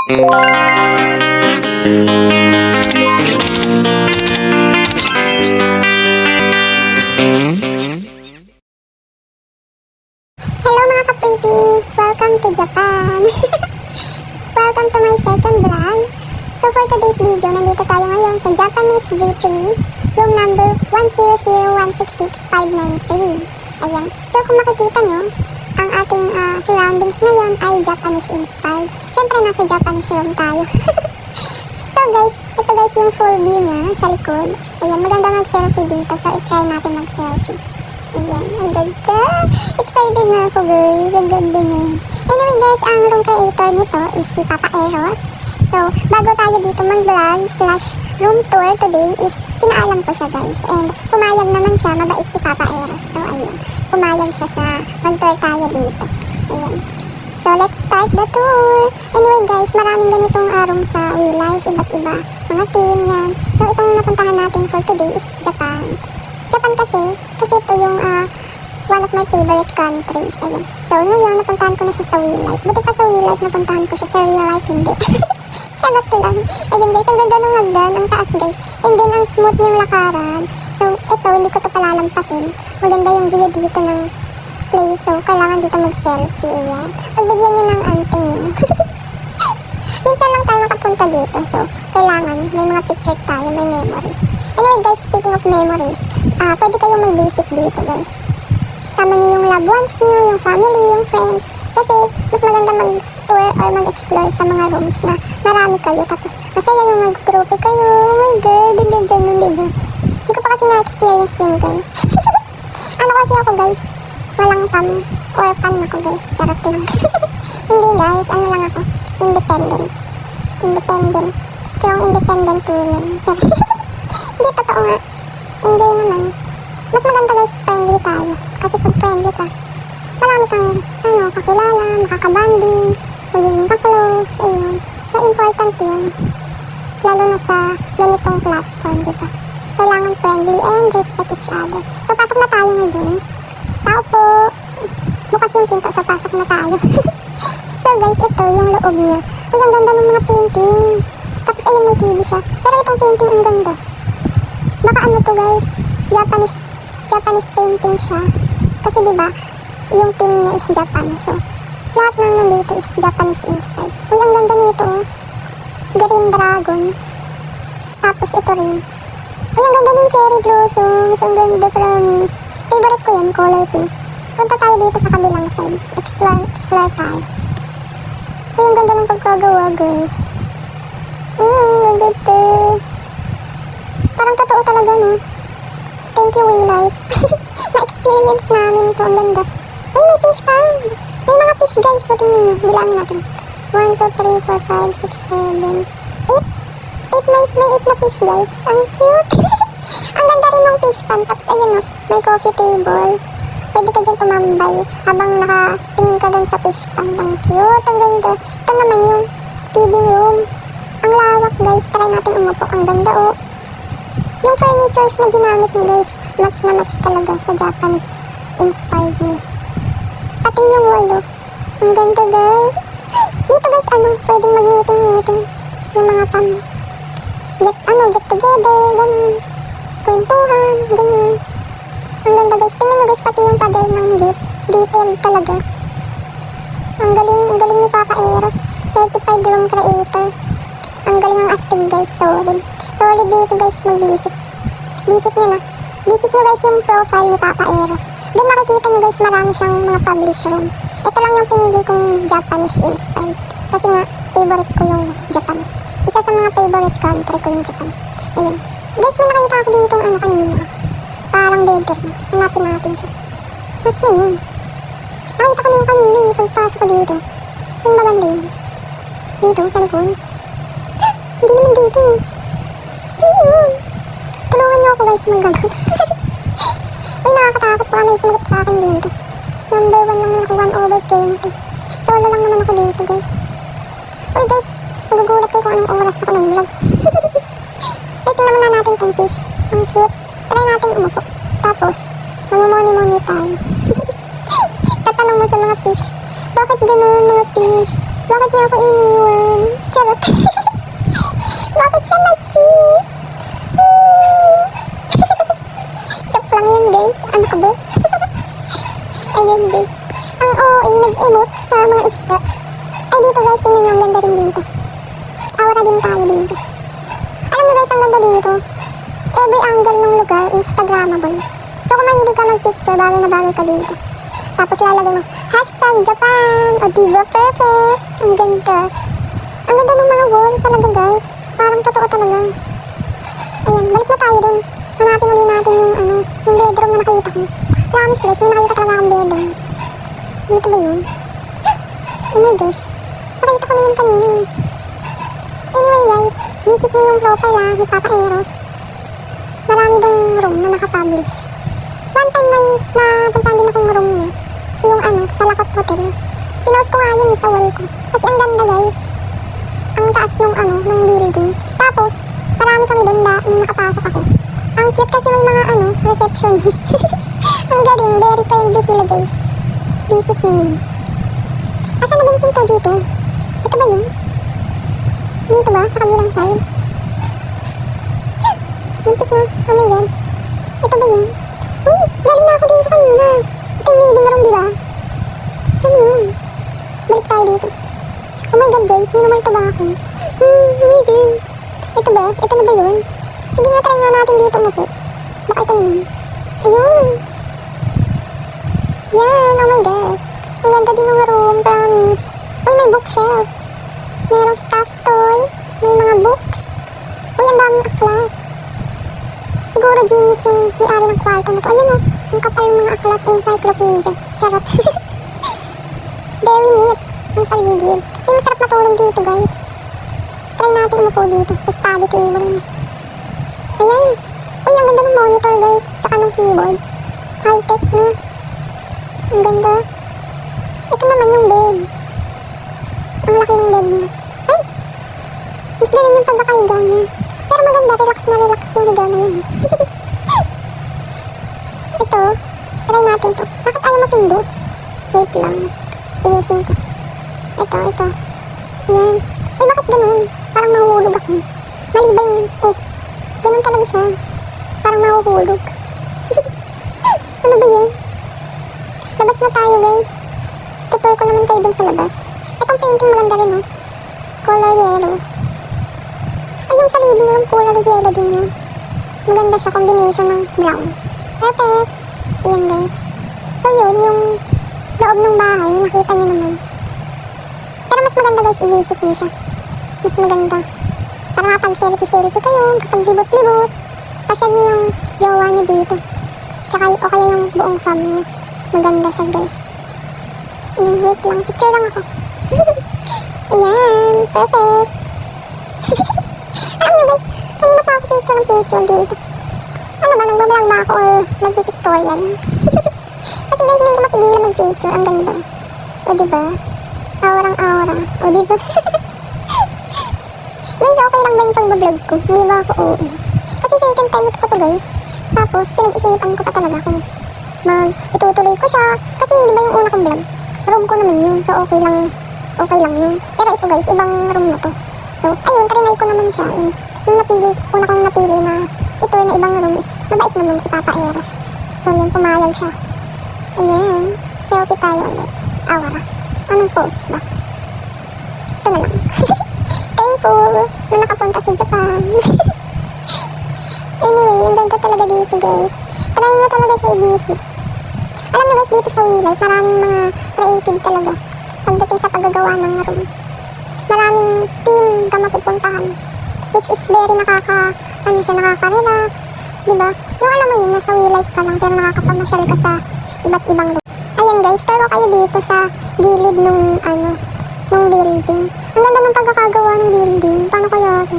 Hello mga ka-pretty! Welcome to Japan! Welcome to my second vlog. So for today's video, nandito tayo ngayon sa Japanese V3, room number 100166593. Ayan. So kung makikita nyo, ang ating surroundings ngayon ay Japanese inspired. Siyempre nasa Japanese room tayo. So guys, ito guys yung full view niya sa likod. Ayan, maganda mag-selfie dito. So i-try natin mag-selfie. Ayan, ang ganda. Excited na ako guys. Ang ganda niya. Anyway guys, ang room creator nito is si Papa Eros. So, bago tayo dito mag-vlog / room tour today is pinaalam ko siya guys. And pumayag naman siya, mabait si Papa Eros. So, ayun. Pumayag siya sa mag-tour tayo dito. Ayan. So, let's start the tour. Anyway guys, maraming ganitong room sa We Life. Iba't iba. Mga team yan. So, itong napuntahan natin for today is Japan. Japan kasi ito yung one of my favorite countries. Ayan. So, ngayon, napuntahan ko na siya sa We Life. Buti pa sa We Life, napuntahan ko siya sa real life, hindi. Charot lang. Ayun guys, ang ganda ng hagdan, ang taas guys. And then, ang smooth niyang lakaran. So, ito, hindi ko ito palalampasin. Maganda yung view dito ng place. So, kailangan dito mag-selfie. Ayan. Pagbigyan niyo ng ante niyo. Minsan lang tayo makapunta dito. So, kailangan may mga picture tayo, may memories. Anyway guys, speaking of memories, pwede kayong mag-visit dito guys. Sama niyo yung loved ones niyo, yung family, yung friends. Kasi, mas maganda mag-tour or mag-explore sa mga rooms na marami kayo. Tapos, masaya yung mag-groupie kayo. Oh my God, ang ganda nun, diba? Hindi ko pa kasi na-experience yun, guys. Ano kasi ako, guys? Walang orphan ako, guys. Charot lang. Hindi, guys. Ano lang ako? Independent. Strong independent woman. Charot. Hindi, totoo nga. Enjoy naman. Mas maganda, guys, friendly tayo. Kasi pag friendly ka, marami kang, kakilala, makakabanding, magiging ka-close, ayun. So, important yun. Lalo na sa ganitong platform, diba? Kailangan friendly and respect each other. So, pasok na tayo ngayon. Tao po. Bukas yung pinto, so pasok na tayo. So, guys, ito yung loob niya. Uy, ang ganda ng mga painting. Tapos, ayun, may TV siya. Pero itong painting, ang ganda. Baka ano to, guys? Japanese painting siya. Kasi, diba, yung team niya is Japan. So, lahat ng nandito is Japanese inspired. Uy, ang ganda nito, oh. Green Dragon. Tapos, ito rin. Uy, ang ganda ng cherry blossoms. Ang ganda, promise. Favorite ko yan, color pink. Punta tayo dito sa kabilang side. Explore tayo. Uy, ang ganda ng pagkagawa, guys. Ang ganda. Parang totoo talaga, no? Thank you, We Life. Na-experience namin to. Ang ganda. Uy, may fish pa. May mga fish, guys. So, tingnan nyo. Bilangin natin. 1, 2, 3, 4, 5, 6, 7, 8. May 8 na fish, guys. Ang cute. Ang ganda rin ng fish pan. Tapos, ayun, no? May coffee table. Pwede ka dyan tumambay habang nakatingin ka dun sa fish pan. Ang cute. Ang ganda. Ito naman yung living room. Ang lawak, guys. Try natin umupo. Ang ganda, oh. Yung furnitures na ginamit niya, guys, match na match talaga sa Japanese inspired niya. Pati yung wall, oh. Ang ganda, guys. Dito, guys, pwedeng mag-meeting. Yung mga get together, ganun. Kwentuhan, ganyan. Ang ganda, guys. Tingnan nyo, guys, pati yung pader ng gate. Detailed talaga. Ang galing ni Papa Eros. Certified room creator. Ang galing ang astig, guys. Solid dito, guys, mag-visit. Visit nyo na. Visit nyo, guys, yung profile ni Papa Eros. Doon makikita nyo, guys, marami siyang mga publish room. Ito lang yung pinili kong Japanese inspired. Kasi nga, favorite ko yung Japan. Isa sa mga favorite country ko yung Japan. Ayun. Guys, may nakita ako dito kanina. Parang bedroom. Hanapin natin siya. Mas na yun. Nakita ko na yung kanina eh. Pagpasok ko dito. Saan ba banda yun? Dito, sa likod. Hindi naman dito eh. Saan yun? Tulungan niyo ako, guys, mag-ganon. Uy, nakakatakot pa. May sumagot sa akin dito. Number 1 lang ako, 1/20. Solo lang naman ako dito, guys. Uy, guys, magugulat kayo kung anong oras ako ng vlog. Wait, tingnan muna natin tong fish. Ang cute. Try natin umupo. Tapos, mamumoni-moni tayo. Tatanong mo sa mga fish, bakit ganun mga fish? Bakit niya ako iniwan? Charot. Bakit siya nag-cheat? Joke lang yun guys. Ano ka ba? Ayun guys. Ang OA nag-emote sa mga isda. Ay dito guys, tingnan nyo ang ganda rin dito. Aura din tayo dito. Alam nyo guys, ang ganda dito. Every angle ng lugar, Instagrammable. So kung mahilig ka mag-picture, bagay na bagay ka dito. Tapos lalagay mo, #Japan! O diba perfect? Ang ganda. Ang ganda ng mga wall talaga guys. Parang totoo talaga. Ayan, balik na tayo dun. Hanapin ulit natin yung yung bedroom na nakita ko. Promise guys, may nakita talaga akong bedroom. Dito ba yun? Oh my gosh. Nakita ko na yun kanina. Anyway guys, visit niyo yung profile ni Papa Eros. Marami dong room na nakapublish. One time may napuntahan din akong room niya. So yung sa Lakot Hotel. Pinost ko nga yun sa wall ko. Kasi ang ganda guys. Ang taas nung nung building. Tapos, marami kami doon nung nakapasok ako. Ang cute kasi may mga receptionist. Ang galing, very friendly sila guys. Visit niyo yun. Asan na ba yung pinto dito? Ito ba yun? Dito ba? Sa kabilang side? Muntik na. Oh my god. Ito ba yun? Uy! Galing na ako dito kanina. Ito yung living room, diba? Saan yun? Balik tayo dito. Oh my god guys, minumulto ba ako? Oh my god. Ito ba? Ito na ba yun? Sige nga, try nga natin dito mo po. Baka ito na yun. Ayun! Yan! Oh my god. Ang ganda din ng room, promise. Uy, may bookshelf. Merong stuffed toy. May mga books. Uy, ang dami aklat. Siguro genius yung may-ari ng kwarto na to. Ayun o, ang kapal ng mga aklat, encyclopedia. Charot. Very neat ang paligid. Ay, masarap matulog dito guys. Try natin umupo dito sa study table niya. Ayan. Uy, ang ganda ng monitor guys. Tsaka ng keyboard. High-tech na. Ang ganda. Ito naman yung bed. Ang laki ng bed niya. Ay! Ganun yung pagkakahiga niya. Pero maganda, relax na relax yung higa na yun. Ito, try natin to. Bakit ayaw mapindot? Wait lang. Ayusin ko. Ito. Ayan. Ay, bakit ganun? Parang mahuhulog ako. Mali ba yung... Oh, ganun talaga siya. Parang mahuhulog. Ano ba yun? Labas na tayo guys. Tutur ko naman kayo dun sa labas. Itong painting maganda rin oh. Color yellow. Ay, yung sa living room color yellow din yun. Maganda siya, combination ng brown. Perfect! Ayan guys. So yun, yung loob ng bahay, nakita niyo naman. Pero mas maganda guys, i-visit niyo siya. Mas maganda. Para makapag-selfie-selfie kayo, kapag-libot-libot. Pasyan niyo yung jowa niyo dito. Tsaka o kaya yung buong fam niyo. Maganda siya guys. Ayan, wait lang, picture lang ako. Ayan, perfect. Alam niyo guys, kanina pa ako picture dito. Ano ba, nagbablog ba ako or nagpipictorial? Kasi guys, hindi ko mapigilan mag-picture. Ang ganda. O diba? Aurang-aura. O diba? Guys, okay lang ba yung pag-vlog ko? Hindi ba ako OA? Kasi second time ko to guys. Tapos, pinag-isipan ko pa talaga kung itutuloy ko siya. Kasi diba yung una kong vlog? Room ko naman yun. So, okay lang yun. Pero ito guys, ibang room na to. So, ayun, trinay ko naman siya. Yung una kong napili na ito na ibang room is mabait naman si Papa Eros. So, yun, pumayag siya. Ayan. Selfie tayo ulit. Aura. Anong pose ba? Ito na lang. Thankful na nakapunta sa Japan. Anyway, yung ganda talaga dito guys. Try nyo talaga siya i-visit. Alam nyo guys, dito sa WeLife, maraming mga creative talaga pagdating sa paggagawa ng room. Maraming team ka mapupuntahan. Which is very nakaka-relax. Diba? Yung alam mo yun, nasa WeLife ka lang pero nakakapamasyal ka sa iba't ibang room. Ayan guys, turo kayo dito sa gilid nung building. Ang ganda ng pagkakagawa ng building. Paano kaya ako?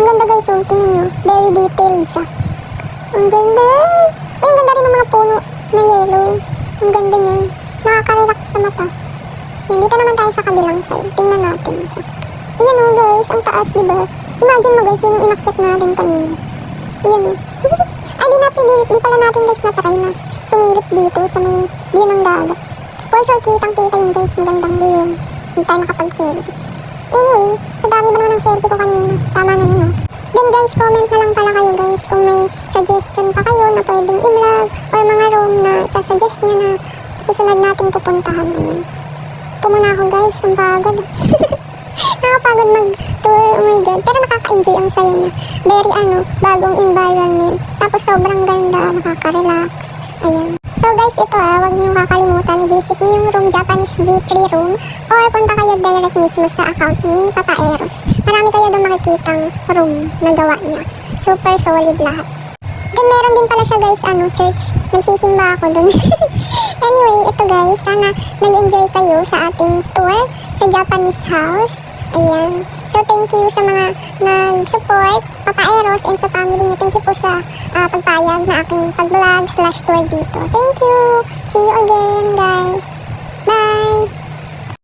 Ang ganda guys, oh, tingnan nyo. Very detailed siya. Ang ganda! Ay, ang ganda rin ng mga puno na yellow. Ang ganda niya. Nakaka-relax sa mata. Yan, dito naman tayo sa kabilang side. Tingnan natin siya. Ayan oh guys, ang taas, diba? Imagine mo guys, yun yung inakyat natin kanina. Ayan oh. Ay, di pala natin guys na-try na sumilip dito sa may view ng dagat. For sure, kitang-kita yun guys, yung gandang view. Hindi tayo nakapag-selfie. Anyway, sa dami ba naman ng selfie ko kanina? Tama na yun, oh. Then guys, comment na lang pala kayo guys kung may suggestion pa kayo na pwedeng i-vlog or mga room na isasuggest nyo na susunod nating pupuntahan. Ayan. Pumuna ako guys, ang pagod. Nakapagod mag-tour, oh my god. Pero nakaka-enjoy, ang saya niya. Very bagong environment. Tapos sobrang ganda, nakaka-relax. Ayan. So guys, ito wag niyo kakalimutan i-visit niyo yung room, Japanese V3 room, or punta kayo direct mismo sa account ni Papa Eros. Marami kayo doon makikitang room na gawa niya. Super solid lahat. Then meron din pala siya guys, church. Nagsisimba ako doon. Anyway, ito guys, sana nag-enjoy kayo sa ating tour sa Japanese house. Ayan. So, thank you sa mga nag-support, Papa Eros, and sa family niyo. Thank you po sa pagpayag na aking pag-vlog/tour dito. Thank you! See you again, guys!